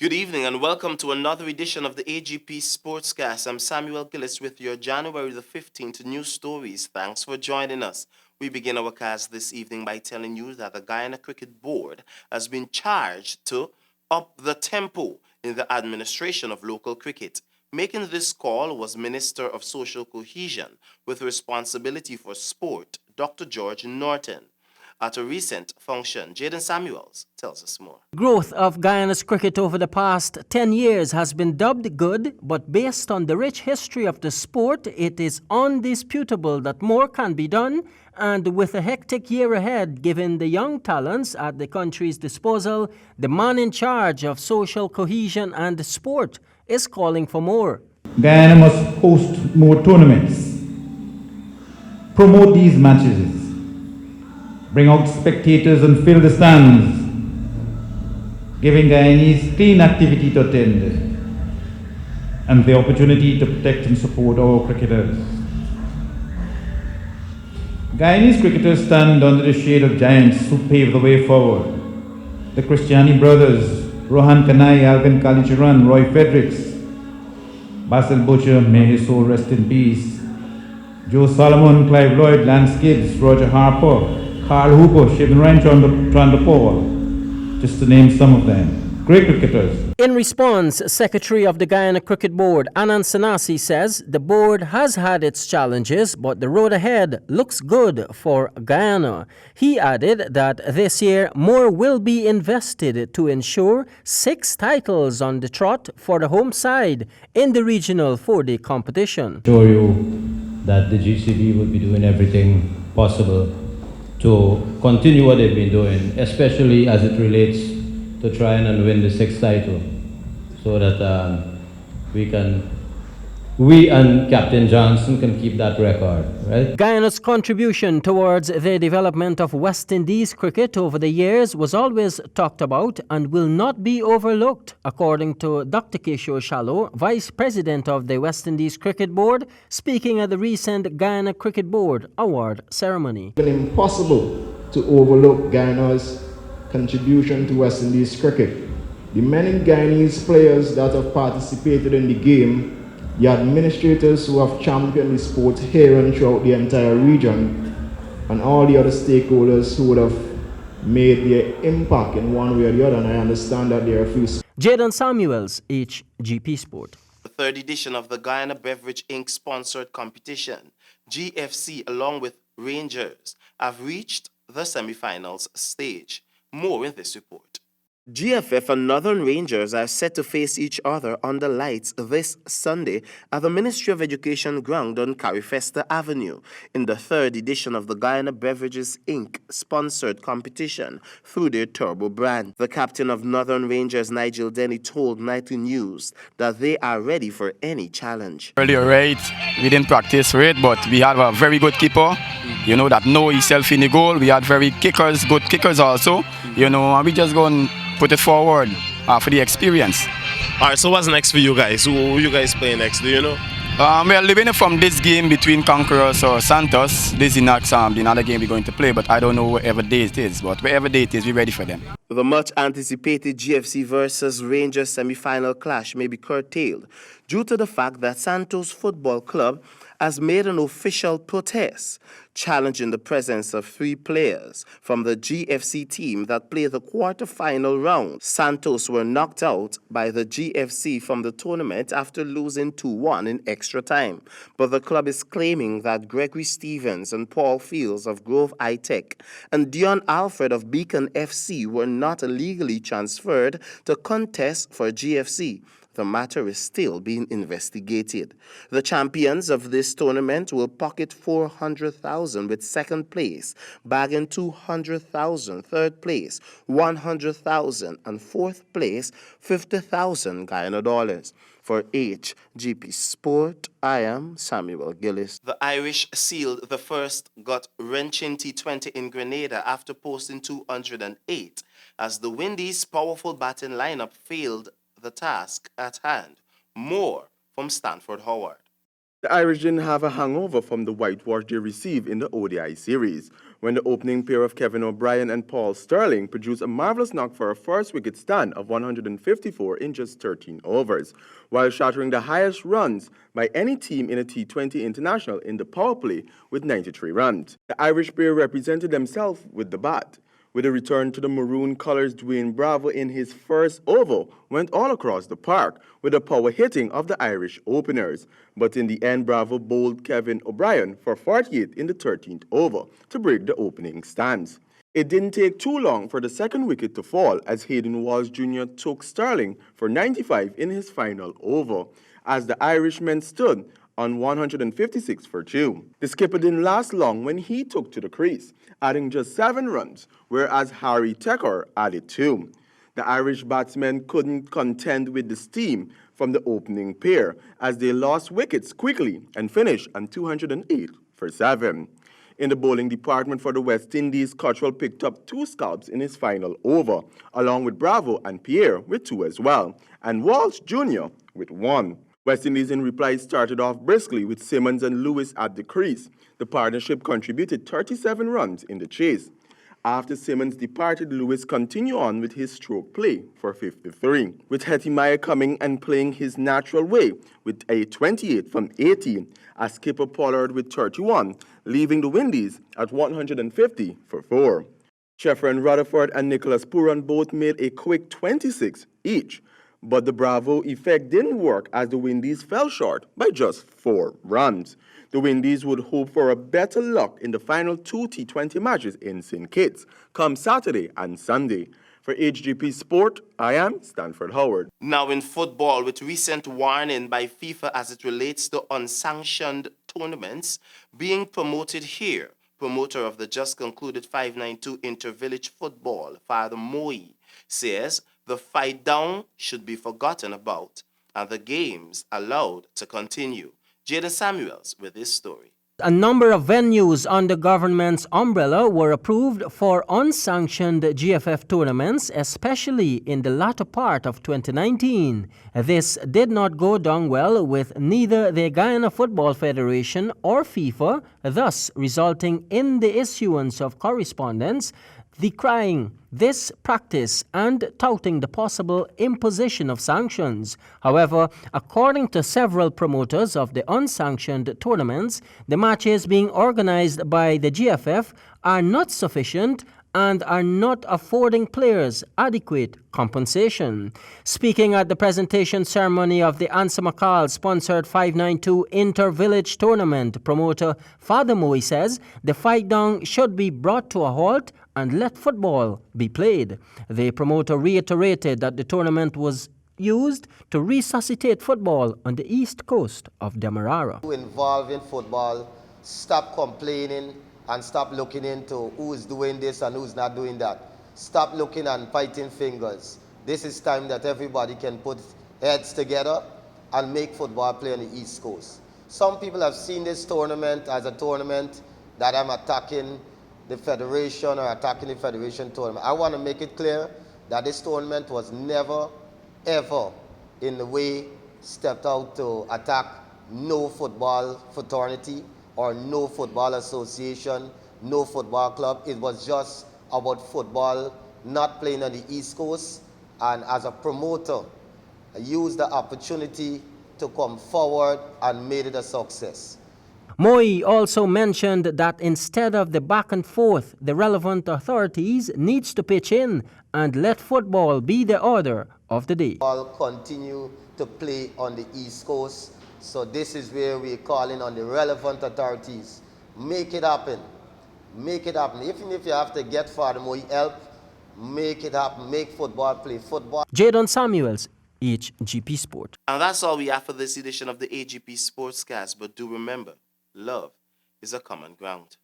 Good evening and welcome to another edition of the AGP Sportscast. I'm Samuel Gillis with your January the 15th news stories. Thanks for joining us. We begin our cast this evening by telling you that the Guyana Cricket Board has been charged to up the tempo in the administration of local cricket. Making this call was Minister of Social Cohesion with responsibility for sport, Dr. George Norton. At a recent function, Jaden Samuels tells us more. Growth of Guyana's cricket over the past 10 years has been dubbed good, but based on the rich history of the sport, it is undisputable that more can be done, and with a hectic year ahead, given the young talents at the country's disposal, the man in charge of social cohesion and sport is calling for more. Guyana must host more tournaments, promote these matches, bring out spectators and fill the stands, giving Guyanese clean activity to attend, and the opportunity to protect and support our cricketers. Guyanese cricketers stand under the shade of giants who pave the way forward. The Christiani brothers, Rohan Kanai, Alvin Kalichuran, Roy Fredericks, Basil Butcher, may his soul rest in peace, Joe Solomon, Clive Lloyd, Lance Gibbs, Roger Harper, Carl Hooper, Shivan Ryan, Paul, just to name some of them. Great cricketers. In response, Secretary of the Guyana Cricket Board, Anand Sanasi, says the board has had its challenges, but the road ahead looks good for Guyana. He added that this year more will be invested to ensure 6 titles on the trot for the home side in the regional 4-day competition. Assure you that the GCB will be doing everything possible to continue what they've been doing, especially as it relates to trying and win the 6th title, so that we and Captain Johnson can keep that record, right? Guyana's contribution towards the development of West Indies cricket over the years was always talked about and will not be overlooked, according to Dr. Kishore Shallow, Vice President of the West Indies Cricket Board, speaking at the recent Guyana Cricket Board Award ceremony. It's been impossible to overlook Guyana's contribution to West Indies cricket. The many Guyanese players that have participated in the game, the administrators who have championed the sport here and throughout the entire region, and all the other stakeholders who would have made their impact in one way or the other, and I understand that there are a few. Jaden Samuels, HGP Sport. The third edition of the Guyana Beverage Inc. sponsored competition, GFC, along with Rangers, have reached the semi-finals stage. More in this report. GFF and Northern Rangers are set to face each other under lights this Sunday at the Ministry of Education ground on Carifesta Avenue in the third edition of the Guyana Beverages Inc. sponsored competition through their Turbo brand. The captain of Northern Rangers, Nigel Denny, told Nightly News that they are ready for any challenge. Earlier, right, we didn't practice for it, but we have a very good keeper, that know himself in the goal. We had very good kickers also, and we just go and put it forward for the experience. All right, so what's next for you guys? Who you guys play next, do you know? We're living from this game between Conquerors or Santos. This is not another game we're going to play, but I don't know whatever day it is. But wherever day it is, we're ready for them. The much-anticipated GFC versus Rangers semi-final clash may be curtailed due to the fact that Santos Football Club has made an official protest challenging the presence of 3 players from the GFC team that played the quarter-final round. Santos were knocked out by the GFC from the tournament after losing 2-1 in extra time. But the club is claiming that Gregory Stevens and Paul Fields of Grove High-Tech and Dion Alfred of Beacon FC were not illegally transferred to contest for GFC. The matter is still being investigated. The champions of this tournament will pocket $400,000 with second place, bagging $200,000, third place $100,000, and fourth place $50,000 Guyana dollars. For HGP Sport, I am Samuel Gillis. The Irish sealed the first gut-wrenching T20 in Grenada after posting 208, as the Windies' powerful batting lineup failed the task at hand. More from Stanford Howard. The Irish didn't have a hangover from the whitewash they received in the ODI series, when the opening pair of Kevin O'Brien and Paul Sterling produced a marvelous knock for a first wicket stand of 154 in just 13 overs, while shattering the highest runs by any team in a T20 international in the power play with 93 runs. The Irish pair represented themselves with the bat. With a return to the maroon colours, Dwayne Bravo in his first over went all across the park with the power hitting of the Irish openers. But in the end, Bravo bowled Kevin O'Brien for 48 in the 13th over to break the opening stance. It didn't take too long for the second wicket to fall as Hayden Walsh Jr. took Sterling for 95 in his final over, as the Irishman stood on 156 for 2. The skipper didn't last long when he took to the crease, adding just 7 runs, whereas Harry Tecker added 2. The Irish batsmen couldn't contend with the steam from the opening pair as they lost wickets quickly and finished on 208 for 7. In the bowling department for the West Indies, Cottrell picked up 2 scalps in his final over, along with Bravo and Pierre with 2 as well, and Walsh Jr. with 1. West Indies in reply started off briskly with Simmons and Lewis at the crease. The partnership contributed 37 runs in the chase. After Simmons departed, Lewis continued on with his stroke play for 53, with Hetty coming and playing his natural way with a 28 from 18, as skipper Pollard with 31, leaving the Windies at 150 for 4. Sheffrin Rutherford and Nicholas Pooran both made a quick 26 each, but the Bravo effect didn't work as the Windies fell short by just 4 runs. The Windies would hope for a better luck in the final 2 T20 matches in St. Kitts come Saturday and Sunday. For HGP Sport, I am Stanford Howard. Now in football, with recent warning by FIFA as it relates to unsanctioned tournaments being promoted here, promoter of the just concluded 592 Inter-Village Football, Father Moy, says the fight down should be forgotten about and the games allowed to continue. Jaden Samuels with this story. A number of venues under government's umbrella were approved for unsanctioned GFF tournaments, especially in the latter part of 2019. This did not go down well with neither the Guyana Football Federation or FIFA, thus resulting in the issuance of correspondence decrying this practice and touting the possible imposition of sanctions. However, according to several promoters of the unsanctioned tournaments, the matches being organized by the GFF are not sufficient and are not affording players adequate compensation. Speaking at the presentation ceremony of the Ansa McCall-sponsored 592 Inter-Village Tournament, promoter Father Moy says the fight down should be brought to a halt and let football be played. The promoter reiterated that the tournament was used to resuscitate football on the east coast of Demerara. Involved in football, stop complaining and stop looking into who's doing this and who's not doing that. Stop looking and pointing fingers. This is time that everybody can put heads together and make football play on the East Coast. Some people have seen this tournament as a tournament that I'm attacking the federation or attacking the federation tournament. I want to make it clear that this tournament was never, ever in the way stepped out to attack no football fraternity or no football association, no football club. It was just about football not playing on the East Coast, and as a promoter, I used the opportunity to come forward and made it a success. Moy also mentioned that instead of the back and forth, the relevant authorities needs to pitch in and let football be the order of the day. Football continue to play on the East Coast. So this is where we're calling on the relevant authorities. Make it happen. Make it happen. Even if you have to get Father Moy help, make it happen. Make football play football. Jadon Samuels, HGP Sport. And that's all we have for this edition of the AGP Sportscast. But do remember, love is a common ground.